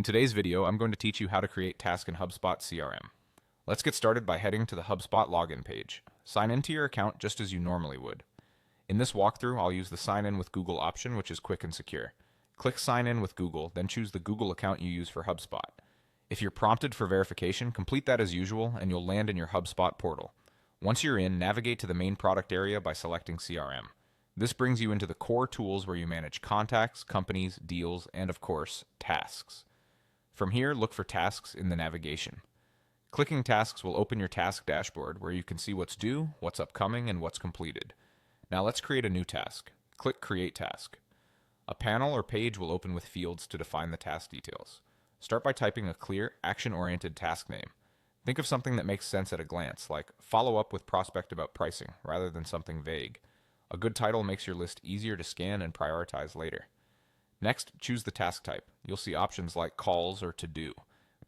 In today's video, I'm going to teach you how to create tasks in HubSpot CRM. Let's get started by heading to the HubSpot login page. Sign into your account just as you normally would. In this walkthrough, I'll use the Sign In with Google option, which is quick and secure. Click Sign In with Google, then choose the Google account you use for HubSpot. If you're prompted for verification, complete that as usual, and you'll land in your HubSpot portal. Once you're in, navigate to the main product area by selecting CRM. This brings you into the core tools where you manage contacts, companies, deals, and of course, tasks. From here, look for tasks in the navigation. Clicking tasks will open your task dashboard where you can see what's due, what's upcoming, and what's completed. Now let's create a new task. Click Create Task. A panel or page will open with fields to define the task details. Start by typing a clear, action-oriented task name. Think of something that makes sense at a glance, like follow up with prospect about pricing, rather than something vague. A good title makes your list easier to scan and prioritize later. Next, choose the task type. You'll see options like calls or to do.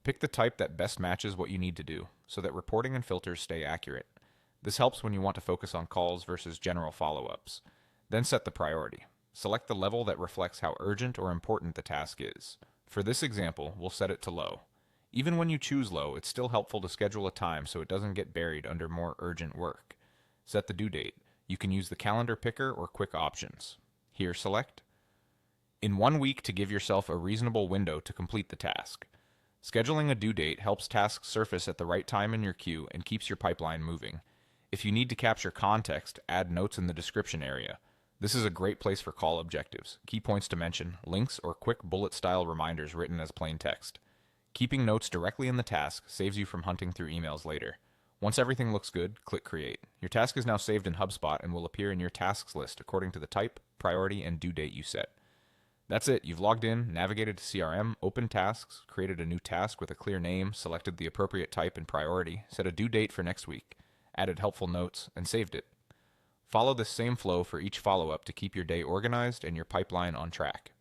Pick the type that best matches what you need to do, so that reporting and filters stay accurate. This helps when you want to focus on calls versus general follow-ups. Then set the priority. Select the level that reflects how urgent or important the task is. For this example, we'll set it to low. Even when you choose low, it's still helpful to schedule a time so it doesn't get buried under more urgent work. Set the due date. You can use the calendar picker or quick options. Here, select in 1 week to give yourself a reasonable window to complete the task. Scheduling a due date helps tasks surface at the right time in your queue and keeps your pipeline moving. If you need to capture context, add notes in the description area. This is a great place for call objectives, key points to mention, links, or quick bullet-style reminders written as plain text. Keeping notes directly in the task saves you from hunting through emails later. Once everything looks good, click Create. Your task is now saved in HubSpot and will appear in your tasks list according to the type, priority, and due date you set. That's it. You've logged in, navigated to CRM, opened tasks, created a new task with a clear name, selected the appropriate type and priority, set a due date for next week, added helpful notes, and saved it. Follow this same flow for each follow-up to keep your day organized and your pipeline on track.